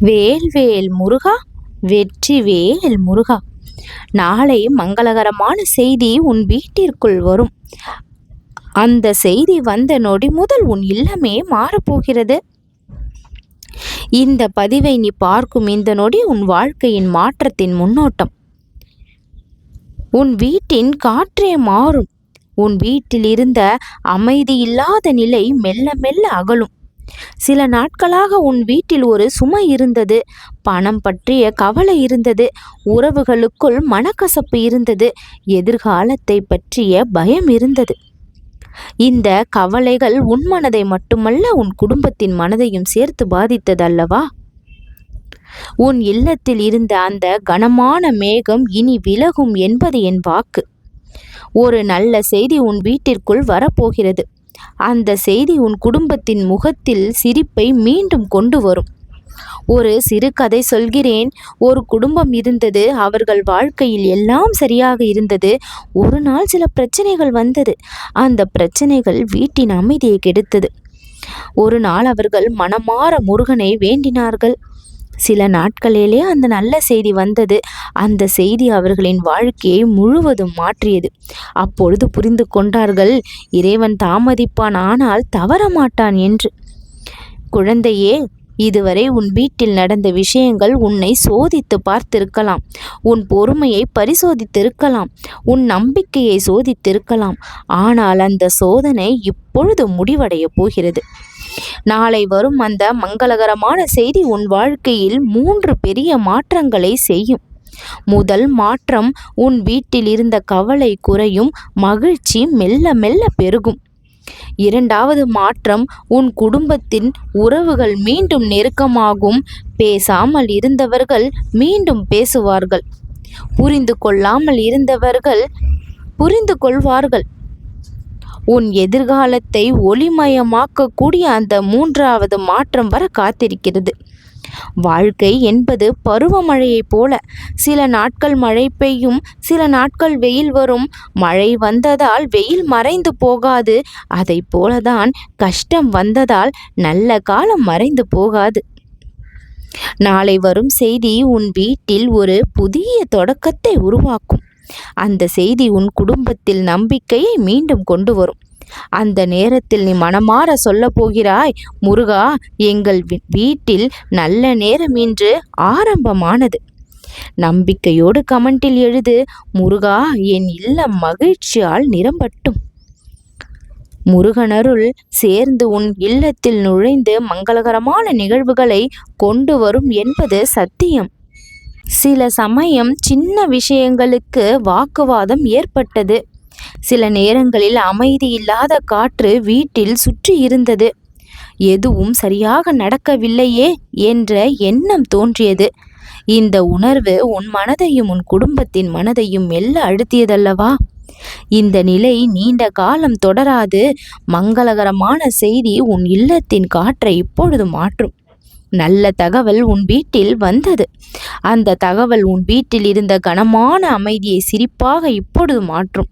வேல்வேல் முருகா, வெற்றிவேல் முருகா. நாளை மங்களகரமான செய்தி உன் வீட்டிற்குள் வரும். அந்த செய்தி வந்த நொடி முதல் உன் இல்லமே மாறப்போகிறது. இந்த பதிவை நீ பார்க்கும் இந்த நொடி உன் வாழ்க்கையின் மாற்றத்தின் முன்னோட்டம். உன் வீட்டின் காற்றே மாறும். உன் வீட்டில் இருந்த அமைதியில்லாத நிலை மெல்ல மெல்ல அகலும். சில நாட்களாக உன் வீட்டில் ஒரு சுமை இருந்தது. பணம் பற்றிய கவலை இருந்தது. உறவுகளுக்குள் மனக்கசப்பு இருந்தது. எதிர்காலத்தை பற்றிய பயம் இருந்தது. இந்த கவலைகள் உன் மனதை மட்டுமல்ல, உன் குடும்பத்தின் மனதையும் சேர்த்து பாதித்தது அல்லவா? உன் இல்லத்தில் இருந்த அந்த கனமான மேகம் இனி விலகும் என்பது என் வாக்கு. ஒரு நல்ல செய்தி உன் வீட்டிற்குள் வரப்போகிறது. அந்த செய்தி உன் குடும்பத்தின் முகத்தில் சிரிப்பை மீண்டும் கொண்டு வரும். ஒரு சிறு கதை சொல்கிறேன். ஒரு குடும்பம் இருந்தது. அவர்கள் வாழ்க்கையில் எல்லாம் சரியாக இருந்தது. ஒரு நாள் சில பிரச்சனைகள் வந்தது. அந்த பிரச்சனைகள் வீட்டின் அமைதியை கெடுத்தது. ஒரு நாள் அவர்கள் மனமாற முருகனை வேண்டினார்கள். சில நாட்களிலே அந்த நல்ல செய்தி வந்தது. அந்த செய்தி அவர்களின் வாழ்க்கையை முழுவதும் மாற்றியது. அப்பொழுது புரிந்து கொண்டார்கள், இறைவன் தாமதிப்பான், ஆனால் தவறமாட்டான் என்று. குழந்தையே, இதுவரை உன் வீட்டில் நடந்த விஷயங்கள் உன்னை சோதித்து பார்த்திருக்கலாம். உன் பொறுமையை பரிசோதித்திருக்கலாம். உன் நம்பிக்கையை சோதித்திருக்கலாம். ஆனால் அந்த சோதனை இப்பொழுது முடிவடைய போகிறது. நாளை வரும் அந்த மங்களகரமான செய்தி உன் வாழ்க்கையில் 3 பெரிய மாற்றங்களை செய்யும். முதல் மாற்றம், உன் வீட்டில் இருந்த கவலை குறையும். மகிழ்ச்சி மெல்ல மெல்ல பெருகும். இரண்டாவது மாற்றம், உன் குடும்பத்தின் உறவுகள் மீண்டும் நெருக்கமாகும். பேசாமல் இருந்தவர்கள் மீண்டும் பேசுவார்கள். புரிந்து கொள்ளாமல் இருந்தவர்கள் புரிந்து கொள்வார்கள். உன் எதிர்காலத்தை ஒளிமயமாக்கக்கூடிய அந்த 3வது மாற்றம் வர காத்திருக்கிறது. வாழ்க்கை என்பது பருவமழையைப் போல. சில நாட்கள் மழை பெய்யும், சில நாட்கள் வெயில் வரும். மழை வந்ததால் வெயில் மறைந்து போகாது. அதை போலதான் கஷ்டம் வந்ததால் நல்ல காலம் மறைந்து போகாது. நாளை வரும் செய்தி உன் வீட்டில் ஒரு புதிய தொடக்கத்தை உருவாக்கும். அந்த செய்தி உன் குடும்பத்தில் நம்பிக்கையை மீண்டும் கொண்டு வரும். அந்த நேரத்தில் நீ மனமாற சொல்ல போகிறாய், முருகா, எங்கள் வீட்டில் நல்ல நேரம் இன்று ஆரம்பமானது. நம்பிக்கையோடு கமெண்டில் எழுது, முருகா, என் இல்லம் மகிழ்ச்சியால் நிரம்பட்டும். முருகனருள் சேர்ந்து உன் இல்லத்தில் நுழைந்து மங்களகரமான நிகழ்வுகளை கொண்டு வரும் என்பது சத்தியம். சில சமயம் சின்ன விஷயங்களுக்கு வாக்குவாதம் ஏற்பட்டது. சில நேரங்களில் அமைதியில்லாத காற்று வீட்டில் சுற்றி இருந்தது. எதுவும் சரியாக நடக்கவில்லையே என்ற எண்ணம் தோன்றியது. இந்த உணர்வு உன் மனதையும் உன் குடும்பத்தின் மனதையும் மெல்ல அழுத்தியதல்லவா? இந்த நிலை நீண்ட காலம் தொடராது. மங்களகரமான செய்தி உன் இல்லத்தின் காற்றை இப்பொழுது மாற்றும். நல்ல தகவல் உன் வீட்டில் வந்தது. அந்த தகவல் உன் வீட்டில் இருந்த கனமான அமைதியை சிரிப்பாக இப்பொழுது மாற்றும்.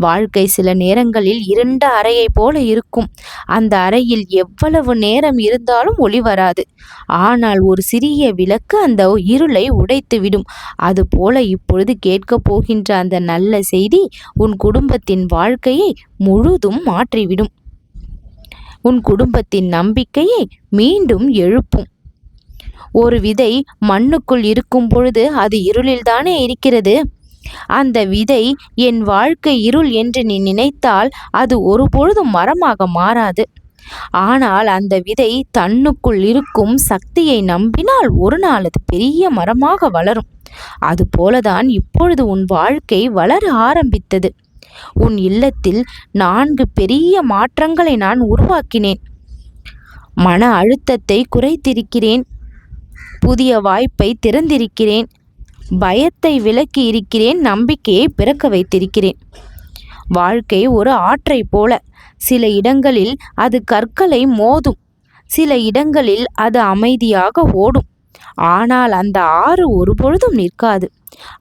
வாழ்க்கை சில நேரங்களில் இருண்ட அறையை போல இருக்கும். அந்த அறையில் எவ்வளவு நேரம் இருந்தாலும் ஒளி வராது. ஆனால் ஒரு சிறிய விளக்கு அந்த இருளை உடைத்துவிடும். அதுபோல இப்பொழுது கேட்கப் போகின்ற அந்த நல்ல செய்தி உன் குடும்பத்தின் வாழ்க்கையை முழுதும் மாற்றிவிடும். உன் குடும்பத்தின் நம்பிக்கையை மீண்டும் எழுப்பும். ஒரு விதை மண்ணுக்குள் இருக்கும் பொழுது அது இருளில்தானே இருக்கிறது. அந்த விதை என் வாழ்க்கை இருள் என்று நீ நினைத்தால் அது ஒருபொழுதும் மரமாக மாறாது. ஆனால் அந்த விதை தன்னுக்குள் இருக்கும் சக்தியை நம்பினால் ஒரு நாள் அது பெரிய மரமாக வளரும். அதுபோலதான் இப்பொழுது உன் வாழ்க்கை வளர ஆரம்பித்தது. உன் இல்லத்தில் 4 பெரிய மாற்றங்களை நான் உருவாக்கினேன். மன அழுத்தத்தை குறைத்திருக்கிறேன். புதிய வாய்ப்பை திறந்திருக்கிறேன். பயத்தை விலக்கி இருக்கிறேன். நம்பிக்கையை பிறக்க வைத்திருக்கிறேன். வாழ்க்கை ஒரு ஆற்றை போல. சில இடங்களில் அது கற்களை மோதும். சில இடங்களில் அது அமைதியாக ஓடும். ஆனால் அந்த ஆறு ஒருபொழுதும் நிற்காது.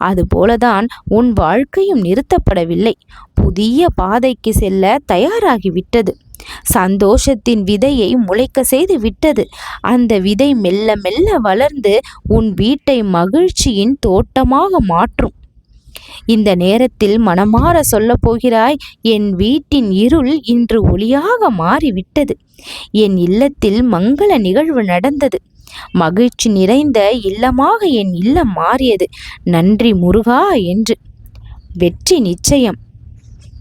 அதுபோலதான் உன் வாழ்க்கையும் நிறுத்தப்படவில்லை. புதிய பாதைக்கு செல்ல தயாராகிவிட்டது. சந்தோஷத்தின் விதையை முளைக்க செய்து விட்டது. அந்த விதை மெல்ல மெல்ல வளர்ந்து உன் வீட்டை மகிழ்ச்சியின் தோட்டமாக மாற்றும். இந்த நேரத்தில் மனமாற சொல்லப் போகிறாய், என் வீட்டின் இருள் இன்று ஒளியாக மாறிவிட்டது. என் இல்லத்தில் மங்கள நிகழ்வு நடந்தது. மகிழ்ச்சி நிறைந்த இல்லமாக என் இல்லம் மாறியது. நன்றி முருகா என்று. வெற்றி நிச்சயம்.